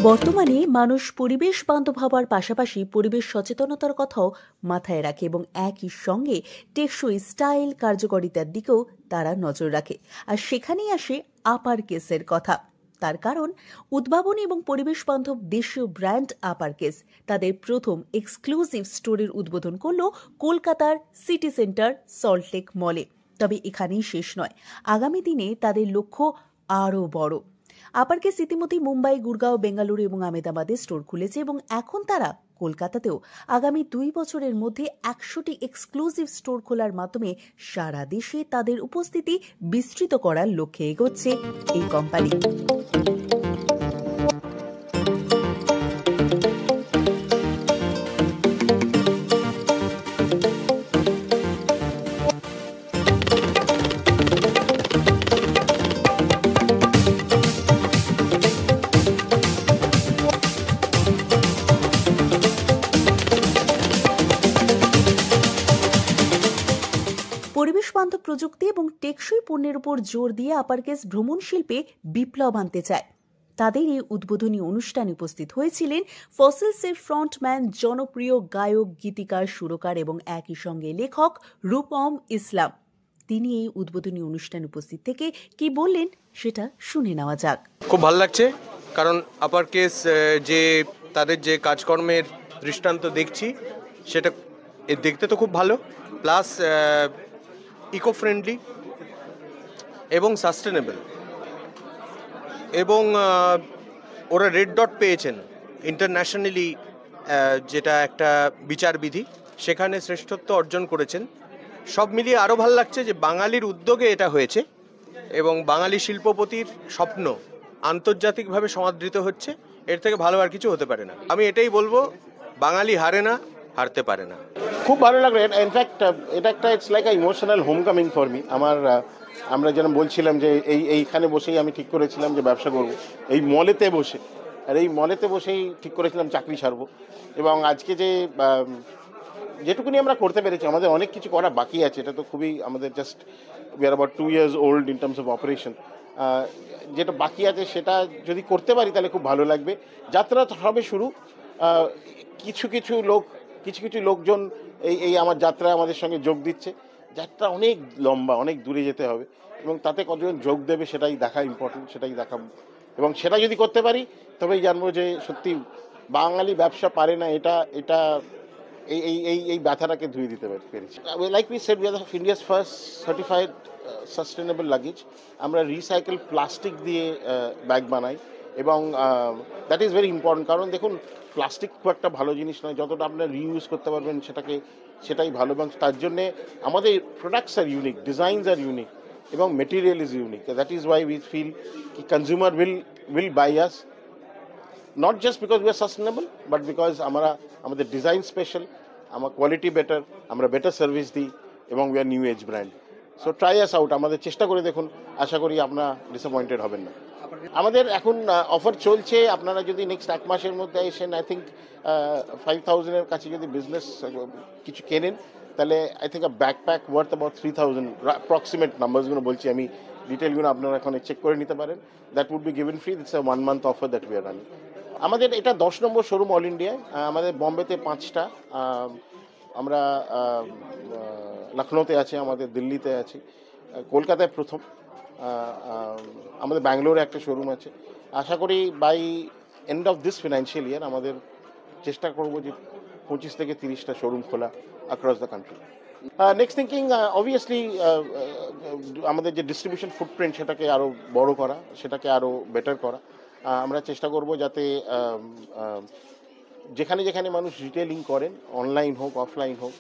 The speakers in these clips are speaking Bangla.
বর্তমানে মানুষ পরিবেশ বান্ধব হওয়ার পাশাপাশি পরিবেশ সচেতনতার কথাও মাথায় রাখে এবং একই সঙ্গে টেকসই স্টাইল কার্যকারিতার দিকেও তারা নজর রাখে। আর সেখানেই আসে আপার কেসের কথা। তার কারণ উদ্ভাবনী এবং পরিবেশ বান্ধব দেশীয় ব্র্যান্ড আপার কেস তাদের প্রথম এক্সক্লুসিভ স্টোরের উদ্বোধন করল কলকাতার সিটি সেন্টার সল্টলেক মলে। তবে এখানেই শেষ নয়, আগামী দিনে তাদের লক্ষ্য আরও বড়। আপার কেস ইতিমধ্যেই মুম্বাই, গুরগাঁও, বেঙ্গালুরু এবং আহমেদাবাদে স্টোর খুলেছে এবং এখন তারা কলকাতাতেও আগামী 2 বছরের মধ্যে 100টি এক্সক্লুসিভ স্টোর খোলার মাধ্যমে সারা দেশে তাদের উপস্থিতি বিস্তৃত করার লক্ষ্যে এগোচ্ছে এই কোম্পানি। পরিবেশ বান্ধব প্রযুক্তি এবং টেকসই পণ্যের উপর জোর দিয়ে আপার কেস ভ্রমণ শিল্পে বিপ্লব আনতে চায়। তাদের এই উদ্বোধনী অনুষ্ঠানে উপস্থিত হয়েছিলেন ফসিলসের ফ্রন্টম্যান, জনপ্রিয় গায়ক, গীতিকার, সুরকার এবং একই সঙ্গে লেখক রূপম ইসলাম। তিনি এই উদ্বোধনী অনুষ্ঠানে উপস্থিত থেকে কি বললেন সেটা শুনে নেওয়া যাক। খুব ভালো লাগছে, কারণ আপার কেস যে তাদের যে কাজকর্মের দৃষ্টান্ত দেখছি সেটা দেখতে তো খুব ভালো, প্লাস ইকো ফ্রেন্ডলি এবং সাস্টেনেবল, এবং ওরা রেড ডট পেয়েছেন ইন্টারন্যাশনালি, যেটা একটা বিচারবিধি, সেখানে শ্রেষ্ঠত্ব অর্জন করেছেন। সব মিলিয়ে আরও ভালো লাগছে যে বাঙালির উদ্যোগে এটা হয়েছে এবং বাঙালি শিল্পপতির স্বপ্ন আন্তর্জাতিকভাবে সমাদৃত হচ্ছে। এর থেকে ভালো আর কিছু হতে পারে না। আমি এটাই বলবো, বাঙালি হারে না, হারতে পারে না। খুব ভালো লাগলো। ইনফ্যাক্ট এটা একটা it's like a emotional homecoming for me. আমরা যেন বলছিলাম যে এইখানে বসেই আমি ঠিক করেছিলাম যে ব্যবসা করব, এই মলেতে বসে, আর এই মলেতে বসেই ঠিক করেছিলাম চাকরি ছাড়বো। এবং আজকে যেটুকুনি আমরা করতে পেরেছি, আমাদের অনেক কিছু করা বাকি আছে। এটা তো খুবই আমাদের just we are about 2 years old in terms of operation. যেটা বাকি আছে সেটা যদি করতে পারি তাহলে খুব ভালো লাগবে। যাত্রা হবে শুরু। কিছু কিছু লোকজন এই আমার যাত্রায় আমাদের সঙ্গে যোগ দিচ্ছে। যাত্রা অনেক লম্বা, অনেক দূরে যেতে হবে এবং তাতে কতজন যোগ দেবে সেটাই দেখা ইম্পর্টেন্ট, সেটাই দেখাবো। এবং সেটা যদি করতে পারি তবেই জানবো যে সত্যি বাঙালি ব্যবসা পারে না, এটা এই ব্যথাটাকে ধুয়ে দিতে পেরেছি। Like we said, we are India's first certified sustainable luggage. আমরা রিসাইকেল প্লাস্টিক দিয়ে ব্যাগ বানাই এবং দ্যাট ইজ ভেরি ইম্পর্টেন্ট। কারণ দেখুন, প্লাস্টিক খুব একটা ভালো জিনিস নয়, যতটা আপনারা রিইউজ করতে পারবেন সেটাই ভালো। এবং তার জন্যে আমাদের প্রোডাক্টস আর ইউনিক, ডিজাইনস আর ইউনিক এবং material is unique. That is why we feel কি consumer will buy us, not just because we are sustainable, but because আমাদের ডিজাইন স্পেশাল, আমার কোয়ালিটি বেটার, আমরা বেটার সার্ভিস দিই এবং we are new age brand. So try us out, আমাদের চেষ্টা করে দেখুন, আশা করি আপনারা ডিসঅ্যাপয়েন্টেড হবেন না। আমাদের এখন অফার চলছে, আপনারা যদি নেক্সট 1 মাসের মধ্যে এসেন, আই থিঙ্ক 5,000-এর কাছে যদি বিজনেস কিছু কেনেন, তাহলে I think backpack worth about 3,000, approximate নাম্বারসগুলো বলছি আমি, ডিটেলগুলো আপনারা এখন চেক করে নিতে পারেন। That would be given free. It's a 1 month offer that we are running. আমাদের এটা 10 নম্বর শোরুম অল ইন্ডিয়ায়। আমাদের বম্বেতে 5টা, আমরা লখনৌতে আছে, আমাদের দিল্লিতে আছে, কলকাতায় প্রথম, আমাদের ব্যাঙ্গালোরে একটা শোরুম আছে। আশা করি by end of this financial year আমাদের চেষ্টা করবো যে 25 থেকে 30টা শোরুম খোলা across the country. Next thinking obviously আমাদের যে ডিস্ট্রিবিউশন ফুটপ্রিন্ট সেটাকে আরও বড় করা, সেটাকে আরও বেটার করা। আমরা চেষ্টা করব যাতে যেখানে মানুষ রিটেলিং করেন, অনলাইন হোক অফলাইন হোক,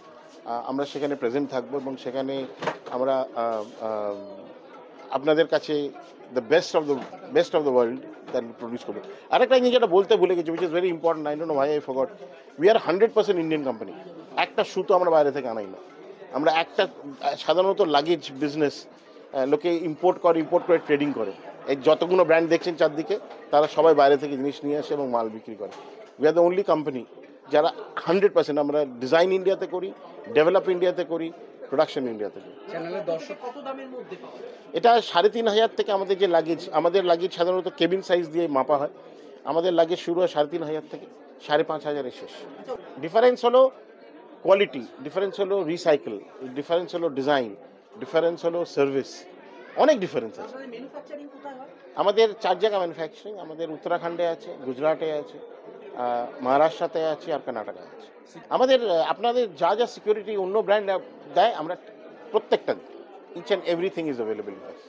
আমরা সেখানে প্রেজেন্ট থাকবো এবং সেখানে আমরা আপনাদের কাছে the best of the world that produce করবো। আরেকটা জিনিস যেটা বলতে ভুলে গেছি, which is very important, I don't know why I forgot, we are 100% Indian company. একটা সুতো আমরা বাইরে থেকে আনাই না। আমরা সাধারণত লাগেজ বিজনেস লোকে ইম্পোর্ট করে ট্রেডিং করে। এই যতগুলো ব্র্যান্ড দেখছেন চারদিকে, তারা সবাই বাইরে থেকে জিনিস নিয়ে আসে এবং মাল বিক্রি করে। We are the only company যারা 100% আমরা ডিজাইন ইন্ডিয়াতে করি, ডেভেলপ ইন্ডিয়াতে করি, প্রোডাকশন ইন্ডিয়া থেকে। চ্যানেলের দর্শক কত দামের মধ্যে পাওয়া যায়? এটা 3,500 থেকে আমাদের যে লাগেজ, আমাদের লাগেজ সাধারণত কেবিন সাইজ দিয়ে মাপা হয়। আমাদের লাগেজ শুরু হয় 3,500 থেকে, 5,500 শেষ। ডিফারেন্স হলো কোয়ালিটি, ডিফারেন্স হলো রিসাইকেল, ডিফারেন্স হলো ডিজাইন, ডিফারেন্স হলো সার্ভিস, অনেক ডিফারেন্স আছে। আপনাদের ম্যানুফ্যাকচারিং কোথায় হয়? আমাদের 4 জায়গা ম্যানুফ্যাকচারিং, আমাদের উত্তরাখণ্ডে আছে, গুজরাটে আছে, মহারাষ্ট্রতে আছে আর কর্ণাটকে আছে। আমাদের আপনাদের যা যা সিকিউরিটি অন্য ব্র্যান্ড দেয় আমরা প্রত্যেকটা দিই। Each and everything is available in us.